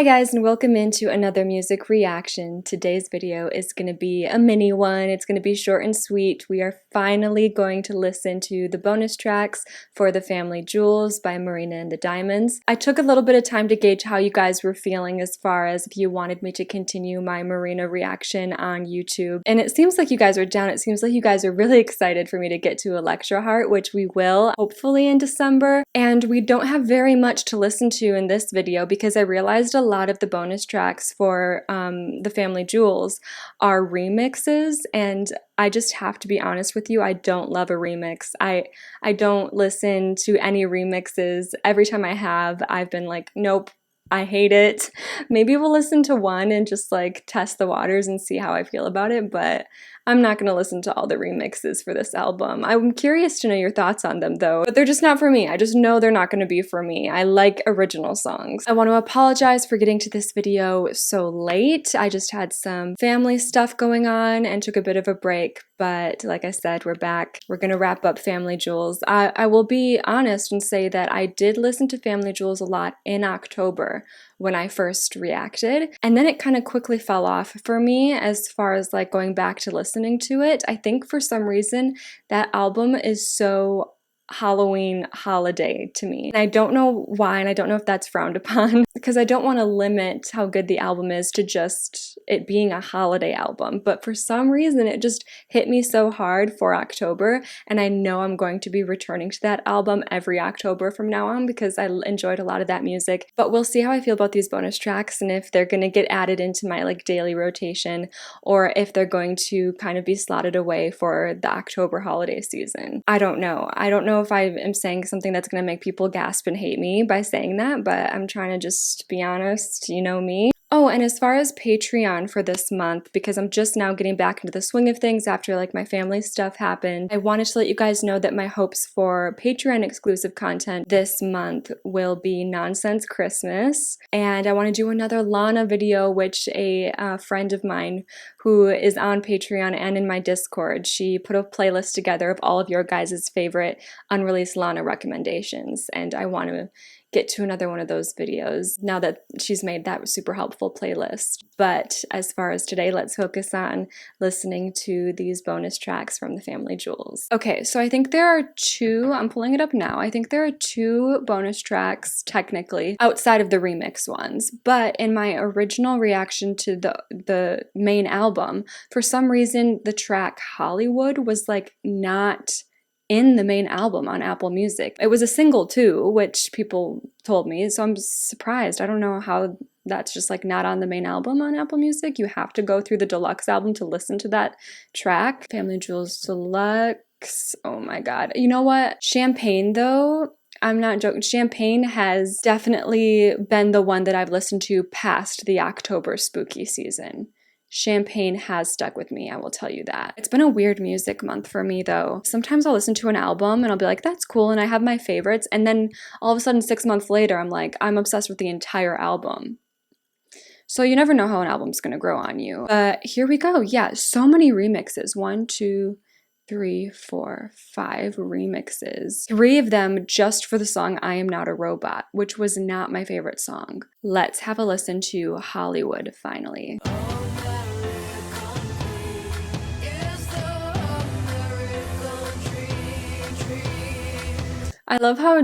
Hi guys, and welcome into another music reaction. Today's video is going to be a mini one. It's going to be short and sweet. We are finally going to listen to the bonus tracks for The Family Jewels by Marina and The Diamonds. I took a little bit of time to gauge how you guys were feeling as far as if you wanted me to continue my Marina reaction on YouTube. And it seems like you guys are down. It seems like you guys are really excited for me to get to Electro Heart, which we will hopefully in December. And we don't have very much to listen to in this video because I realized a lot of the bonus tracks for The Family Jewels are remixes, and I just have to be honest with you, I don't love a remix. I don't listen to any remixes. Every time I have, I've been like, nope, I hate it. Maybe we'll listen to one and just like test the waters and see how I feel about it, but I'm not gonna listen to all the remixes for this album. I'm curious to know your thoughts on them though, but they're just not for me. I just know they're not gonna be for me. I like original songs. I want to apologize for getting to this video so late. I just had some family stuff going on and took a bit of a break, but like I said, we're back. We're gonna wrap up Family Jewels. I will be honest and say that I did listen to Family Jewels a lot in October when I first reacted, and then it kind of quickly fell off for me as far as like going back to listening to it. I think for some reason that album is so Halloween holiday to me. And I don't know why, and I don't know if that's frowned upon because I don't want to limit how good the album is to just it being a holiday album, but for some reason it just hit me so hard for October, and I know I'm going to be returning to that album every October from now on because I enjoyed a lot of that music. But we'll see how I feel about these bonus tracks and if they're going to get added into my like daily rotation or if they're going to kind of be slotted away for the October holiday season. I don't know. I don't know if I am saying something that's going to make people gasp and hate me by saying that, but I'm trying to just be honest, you know me. Oh, and as far as Patreon for this month, because I'm just now getting back into the swing of things after like my family stuff happened, I wanted to let you guys know that my hopes for Patreon exclusive content this month will be Nonsense Christmas, and I want to do another Lana video, which a friend of mine who is on Patreon and in my Discord, she put a playlist together of all of your guys' favorite unreleased Lana recommendations, and I want to get to another one of those videos now that she's made that super helpful playlist. But as far as today, let's focus on listening to these bonus tracks from The Family Jewels. Okay, so I think there are two, I'm pulling it up now, I think there are two bonus tracks technically outside of the remix ones, but in my original reaction to the main album, for some reason the track Hollywood was like not in the main album on Apple Music. It was a single too, which people told me, so I'm surprised. I don't know how that's just like not on the main album on Apple Music. You have to go through the deluxe album to listen to that track. Family Jewels Deluxe, oh my god. You know what? Champagne though, I'm not joking. Champagne has definitely been the one that I've listened to past the October spooky season. Champagne has stuck with me, I will tell you that. It's been a weird music month for me though. Sometimes I'll listen to an album and I'll be like, that's cool, and I have my favorites, and then all of a sudden 6 months later I'm like, I'm obsessed with the entire album. So you never know how an album's gonna grow on you. But here we go. Yeah, so many remixes. 1, 2, 3, 4, 5 remixes. 3 of them just for the song I Am Not a Robot, which was not my favorite song. Let's have a listen to Hollywood finally. I love how,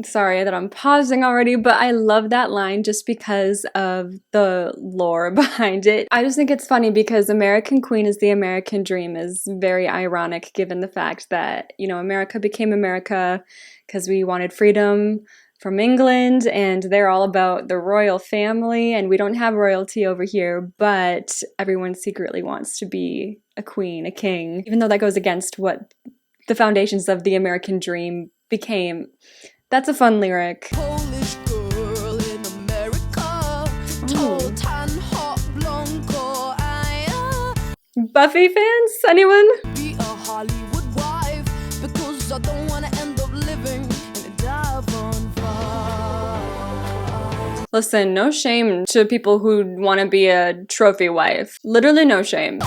sorry that I'm pausing already, but I love that line just because of the lore behind it. I just think it's funny because American Queen is the American dream is very ironic given the fact that, you know, America became America because we wanted freedom from England, and they're all about the royal family, and we don't have royalty over here, but everyone secretly wants to be a queen, a king, even though that goes against what the foundations of the American dream became. That's a fun lyric. Polish girl in America, tall, tan, hot, blonde, Buffy fans? Anyone? Be a Hollywood wife because I don't want to end up living in a dive on fire. Listen, no shame to people who want to be a trophy wife. Literally no shame.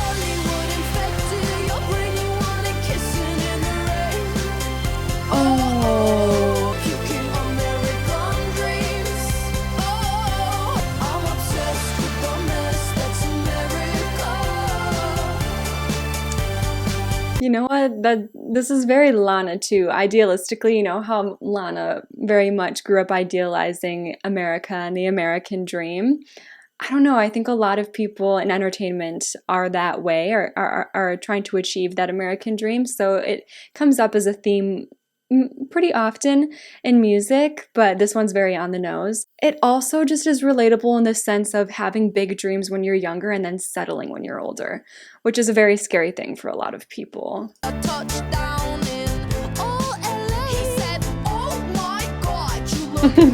You know what? This is very Lana too. Idealistically, you know how Lana very much grew up idealizing America and the American dream. I don't know. I think a lot of people in entertainment are that way, or are trying to achieve that American dream. So it comes up as a theme pretty often in music, but this one's very on the nose. It also just is relatable in the sense of having big dreams when you're younger and then settling when you're older, which is a very scary thing for a lot of people.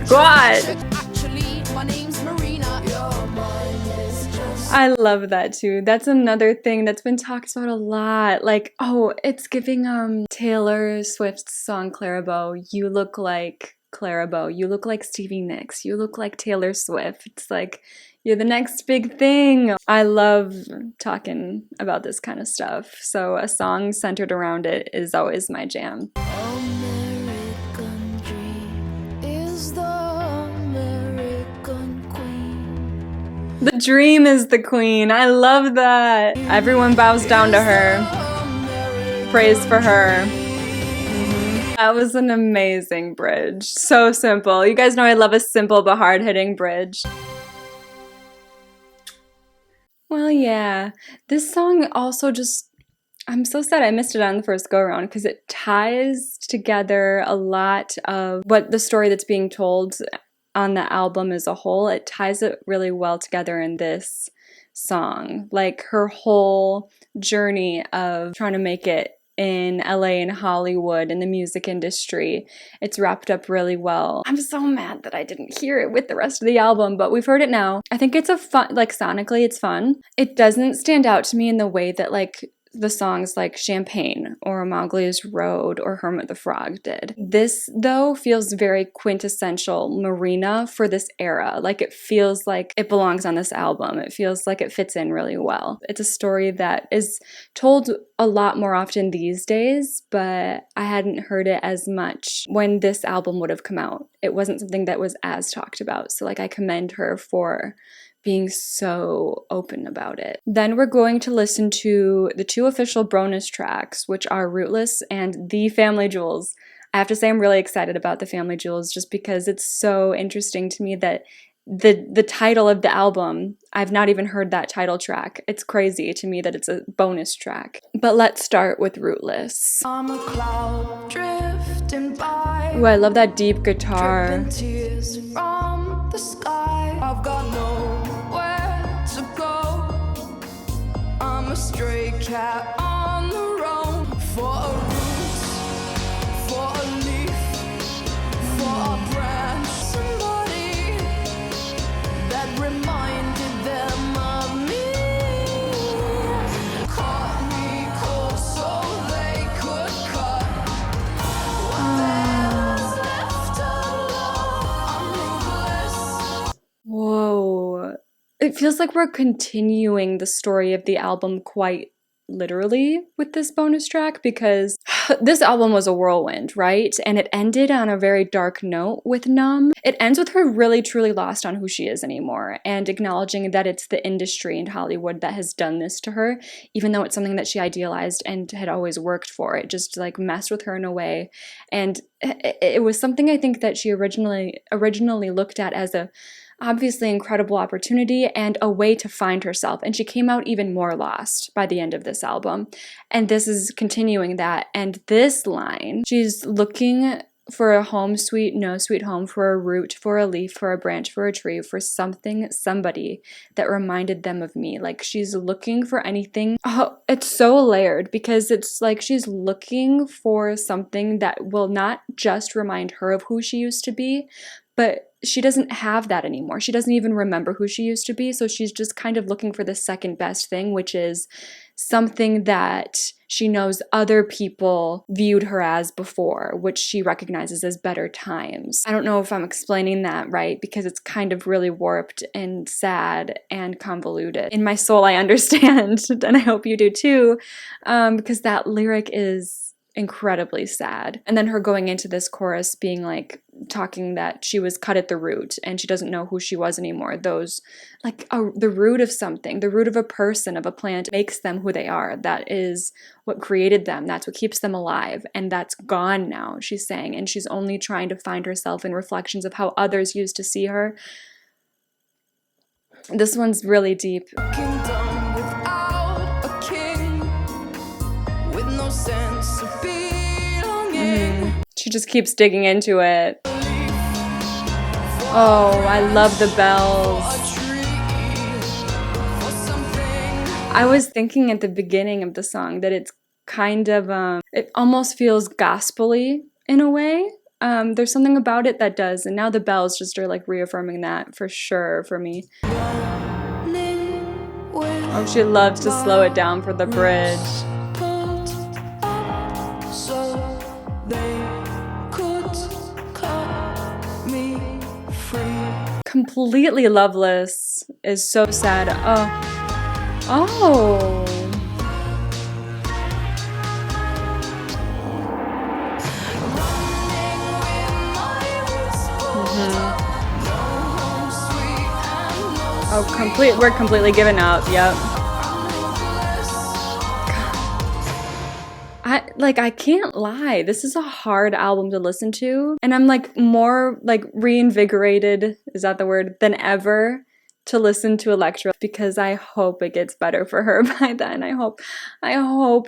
God! I love that too. That's another thing that's been talked about a lot. Like, oh, it's giving Taylor Swift's song Clarabow. You look like Clarabow. You look like Stevie Nicks. You look like Taylor Swift. It's like you're the next big thing. I love talking about this kind of stuff. So a song centered around it is always my jam. The dream is the queen. I love that. Everyone bows down to her. Praise for her. That was an amazing bridge. So simple. You guys know I love a simple but hard-hitting bridge. Well, yeah. This song also just... I'm so sad I missed it on the first go-around because it ties together a lot of what the story that's being told on the album as a whole. It ties it really well together in this song. Like her whole journey of trying to make it in LA and Hollywood in the music industry. It's wrapped up really well. I'm so mad that I didn't hear it with the rest of the album, but we've heard it now. I think it's a fun, like sonically it's fun. It doesn't stand out to me in the way that like the songs like Champagne or Mowgli's Road or Hermit the Frog did. This, though, feels very quintessential Marina for this era. Like it feels like it belongs on this album. It feels like it fits in really well. It's a story that is told a lot more often these days, but I hadn't heard it as much when this album would have come out. It wasn't something that was as talked about. So like I commend her for being so open about it. Then we're going to listen to the 2 official bonus tracks, which are Rootless and The Family Jewels. I have to say I'm really excited about The Family Jewels just because it's so interesting to me that the title of the album, I've not even heard that title track. It's crazy to me that it's a bonus track. But let's start with Rootless. I'm a cloud drifting by. Ooh, I love that deep guitar. Tears from the sky. I've got nowhere to go. I'm a stray cat on the roam for a root, for a leaf, for a branch. Somebody that reminded them of me. Caught me cold so they could cut what there was left alone. I'm ruthless. Whoa. It feels like we're continuing the story of the album quite literally with this bonus track because this album was a whirlwind, right? And it ended on a very dark note with Numb. It ends with her really truly lost on who she is anymore and acknowledging that it's the industry and Hollywood that has done this to her, even though it's something that she idealized and had always worked for. It just like messed with her in a way. And it was something I think that she originally looked at as a obviously incredible opportunity and a way to find herself. And she came out even more lost by the end of this album. And this is continuing that. And this line, she's looking for a home sweet, no sweet home, for a root, for a leaf, for a branch, for a tree, for something, somebody that reminded them of me. Like she's looking for anything. Oh, it's so layered because it's like she's looking for something that will not just remind her of who she used to be, but she doesn't have that anymore. She doesn't even remember who she used to be. So she's just kind of looking for the second best thing, which is something that she knows other people viewed her as before, which she recognizes as better times. I don't know if I'm explaining that right because it's kind of really warped and sad and convoluted. In my soul, I understand, and I hope you do too, because that lyric is incredibly sad. And then her going into this chorus being like talking that she was cut at the root and she doesn't know who she was anymore. Those like the root of something, the root of a person, of a plant, makes them who they are. That is what created them. That's what keeps them alive. And that's gone now, she's saying. And she's only trying to find herself in reflections of how others used to see her. This one's really deep. Kingdom without a king, with no sense of belonging. She just keeps digging into it. Oh, I love the bells. I was thinking at the beginning of the song that it's kind of, it almost feels gospel-y in a way. There's something about it that does, and now the bells just are like reaffirming that for sure for me. Oh, she loves to slow it down for the bridge. Completely Loveless is so sad. Oh. Oh, we're completely giving up. Yep. I can't lie. This is a hard album to listen to. And I'm like more like reinvigorated, is that the word, than ever to listen to Electra, because I hope it gets better for her by then. I hope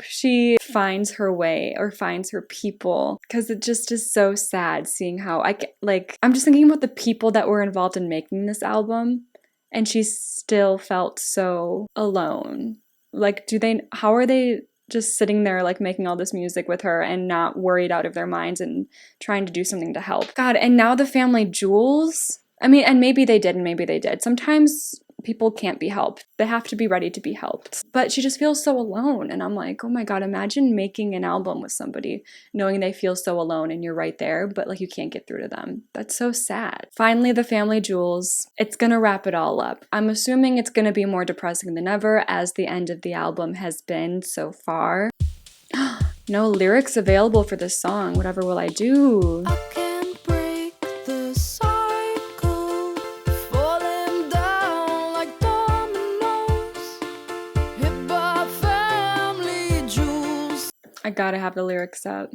she finds her way or finds her people, because it just is so sad seeing how I'm just thinking about the people that were involved in making this album, and she still felt so alone. Like, how are they just sitting there like making all this music with her and not worried out of their minds and trying to do something to help? God, and now the family jewels. I mean, and maybe they did and maybe they did. Sometimes people can't be helped. They have to be ready to be helped. But she just feels so alone. And I'm like, oh my God, imagine making an album with somebody, knowing they feel so alone and you're right there, but like you can't get through to them. That's so sad. Finally, the family jewels. It's gonna wrap it all up. I'm assuming it's gonna be more depressing than ever, as the end of the album has been so far. No lyrics available for this song. Whatever will I do? I can't break the cycle, falling down like dominoes, hit by family jewels. I gotta have the lyrics up.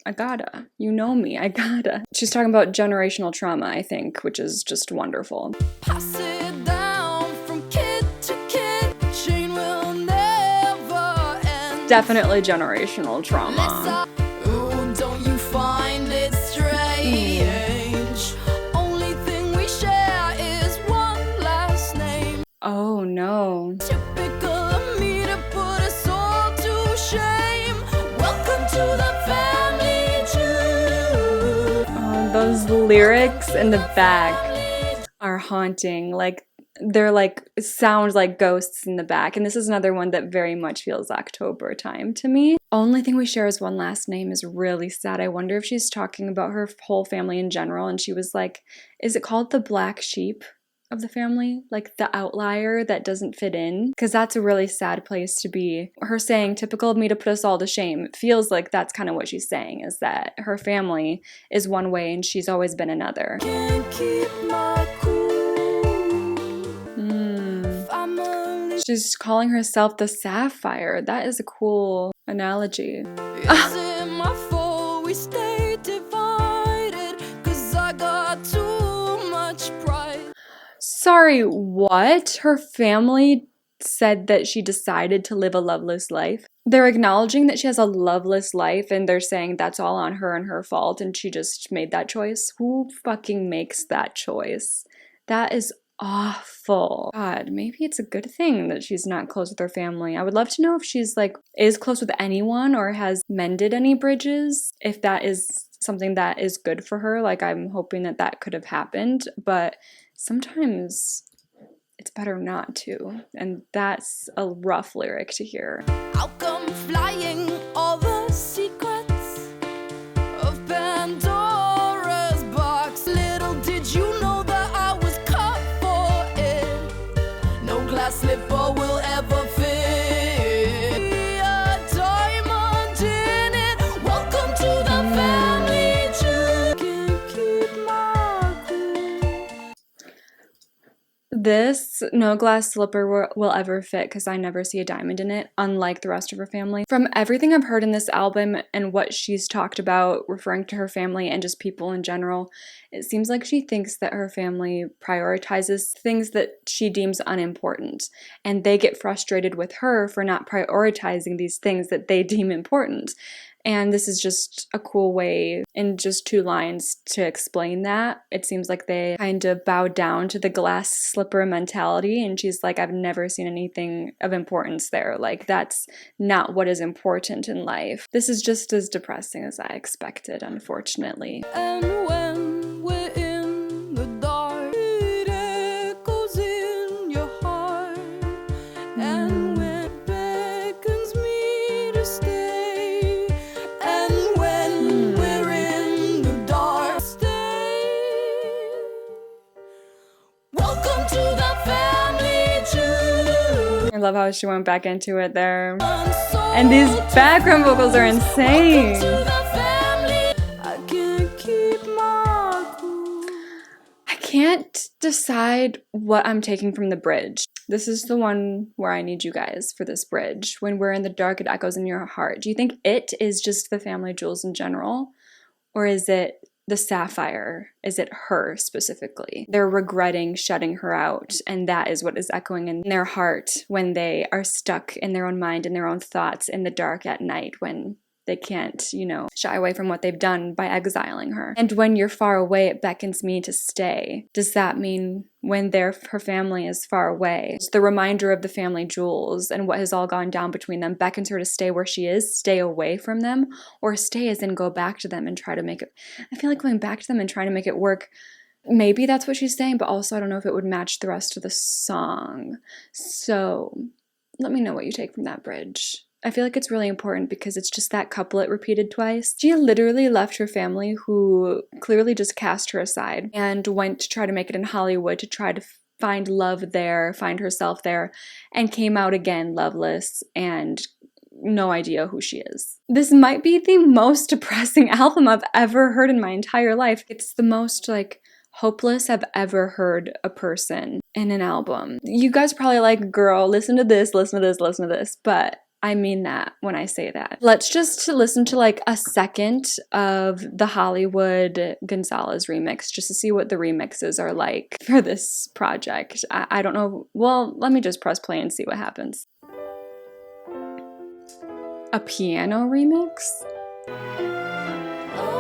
I gotta. You know me. I gotta. She's talking about generational trauma, I think, which is just wonderful. Pass it down from kid to kid, chain will never end. Definitely generational trauma. Ooh, don't you find it strange? Only thing we share is one last name. Oh no. Typical of me to put us all to shame. Welcome to the family tree. Oh, those lyrics in the back are haunting. Like, they're like, it sounds like ghosts in the back. And this is another one that very much feels October time to me. Only thing we share is one last name is really sad. I wonder if she's talking about her whole family in general. And she was like, is it called the black sheep of the family? Like the outlier that doesn't fit in? Because that's a really sad place to be. Her saying, typical of me to put us all to shame, it feels like that's kind of what she's saying, is that her family is one way and she's always been another. Can't keep my cool. She's calling herself the Sapphire. That is a cool analogy. Is it my fault we stay divided? 'Cause I got too much pride. Sorry, what? Her family said that she decided to live a loveless life. They're acknowledging that she has a loveless life and they're saying that's all on her and her fault and she just made that choice. Who fucking makes that choice? That is awful. God, maybe it's a good thing that she's not close with her family. I would love to know if she's like is close with anyone or has mended any bridges, if that is something that is good for her. Like, I'm hoping that that could have happened, but sometimes it's better not to, and that's a rough lyric to hear. I'll come flying all the secrets of Pandora's box. Little did you know that I was cut for it. No glass slipper will ever fit. Be a diamond in it. no glass slipper will ever fit because I never see a diamond in it, unlike the rest of her family. From everything I've heard in this album and what she's talked about referring to her family and just people in general, it seems like she thinks that her family prioritizes things that she deems unimportant, and they get frustrated with her for not prioritizing these things that they deem important. And this is just a cool way, in just 2 lines, to explain that. It seems like they kind of bow down to the glass slipper mentality, and she's like, I've never seen anything of importance there. Like, that's not what is important in life. This is just as depressing as I expected, unfortunately. And when we're in the dark, it echoes in your heart. And when it beckons me to stay, and when we're in the dark, stay. Welcome to the family tree. I love how she went back into it there. And these background vocals are insane. I can't decide what I'm taking from the bridge. This is the one where I need you guys for this bridge. When we're in the dark, it echoes in your heart. Do you think it is just the family jewels in general? Or is it the sapphire? Is it her specifically? They're regretting shutting her out, and that is what is echoing in their heart when they are stuck in their own mind and their own thoughts in the dark at night, when they can't, shy away from what they've done by exiling her. And when you're far away, it beckons me to stay. Does that mean when her family is far away, the reminder of the family jewels and what has all gone down between them beckons her to stay where she is, stay away from them, or stay as in go back to them and try to make it? I feel like going back to them and trying to make it work, maybe that's what she's saying, but also I don't know if it would match the rest of the song. So let me know what you take from that bridge. I feel like it's really important because it's just that couplet repeated twice. She literally left her family, who clearly just cast her aside, and went to try to make it in Hollywood, to try to find love there, find herself there, and came out again loveless and no idea who she is. This might be the most depressing album I've ever heard in my entire life. It's the most hopeless I've ever heard a person in an album. You guys are probably like, girl, listen to this, listen to this, listen to this, but I mean that when I say that. Let's just listen to a second of the Hollywood Gonzales remix, just to see what the remixes are like for this project. I don't know. Well, let me just press play and see what happens. A piano remix?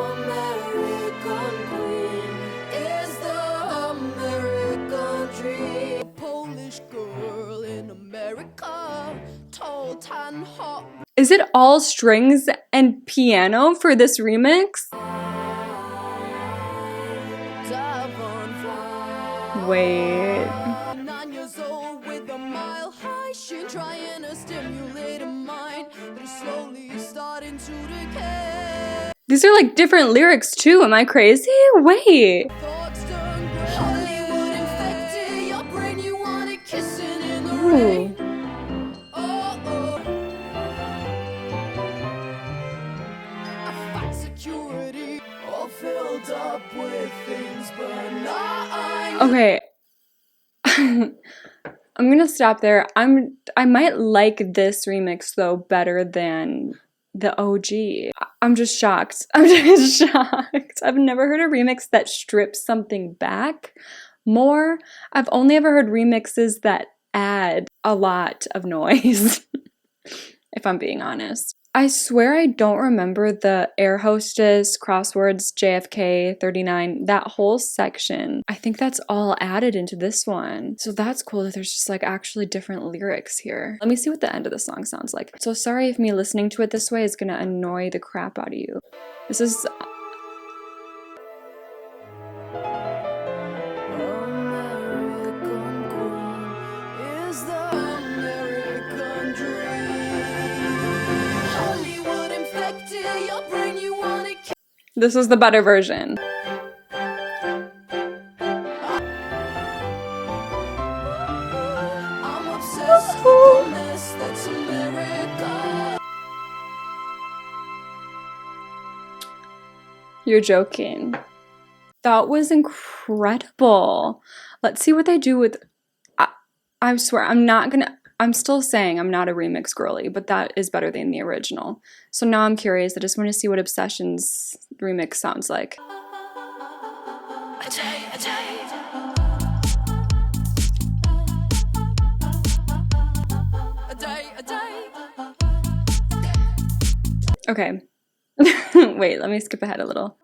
American Queen is the American dream. A Polish girl in America, tall, tan, hot. Is it all strings and piano for this remix? Wait. 9 years old with a mile high, she trying to stimulate a mind that is slowly starting to decay. These are different lyrics too. Am I crazy? Wait. Thoughts turn gray. Hollywood infected your brain. You want it kissing in the rain. Oh, oh. I fight security, all filled up with things, but not. Okay. I'm gonna stop there. I might like this remix though better than the OG. I'm just shocked. I'm just shocked. I've never heard a remix that strips something back more. I've only ever heard remixes that add a lot of noise, if I'm being honest. I swear I don't remember the Air Hostess, Crosswords, JFK, 39, that whole section. I think that's all added into this one. So that's cool that there's just actually different lyrics here. Let me see what the end of the song sounds like. So sorry if me listening to it this way is gonna annoy the crap out of you. This is... This is the better version. I'm obsessed with the mess that's America. You're joking. That was incredible. Let's see what they do with... I swear, I'm still saying I'm not a remix girly, but that is better than the original. So now I'm curious. I just want to see what Obsession's remix sounds like. Okay. Wait, let me skip ahead a little.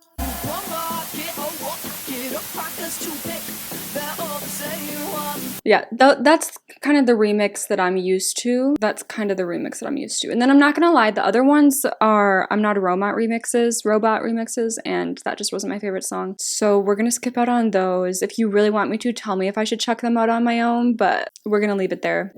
Yeah, that's kind of the remix that I'm used to. And then I'm not gonna lie, the other ones are I'm Not a Robot remixes, and that just wasn't my favorite song. So we're gonna skip out on those. If you really want me to, tell me if I should check them out on my own, but we're gonna leave it there.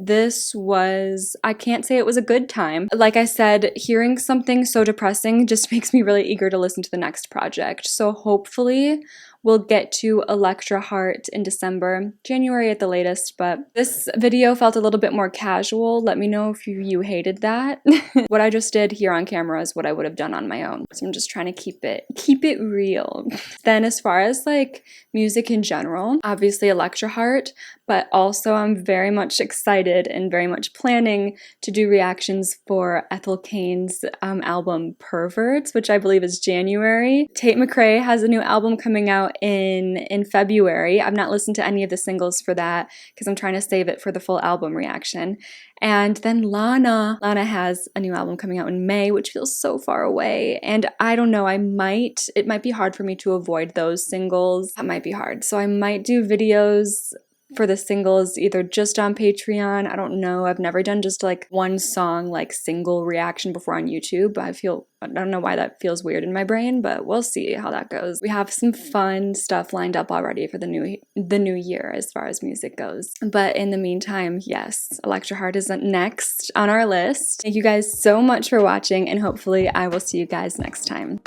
I can't say it was a good time. Like I said, hearing something so depressing just makes me really eager to listen to the next project. So hopefully we'll get to Electra Heart in December, January at the latest, but this video felt a little bit more casual. Let me know if you hated that. What I just did here on camera is what I would have done on my own. So I'm just trying to keep it real. Then as far as like music in general, obviously Electra Heart, but also I'm very much excited and very much planning to do reactions for Ethel Cain's album Perverts, which I believe is January. Tate McRae has a new album coming out in February. I've not listened to any of the singles for that because I'm trying to save it for the full album reaction. And then Lana has a new album coming out in May, which feels so far away. And I don't know, it might be hard for me to avoid those singles. That might be hard. So I might do videos for the singles either just on Patreon. I don't know. I've never done just like one song like single reaction before on YouTube. I don't know why that feels weird in my brain, but we'll see how that goes. We have some fun stuff lined up already for the new year as far as music goes. But in the meantime, yes, Electra Heart is next on our list. Thank you guys so much for watching, and hopefully I will see you guys next time.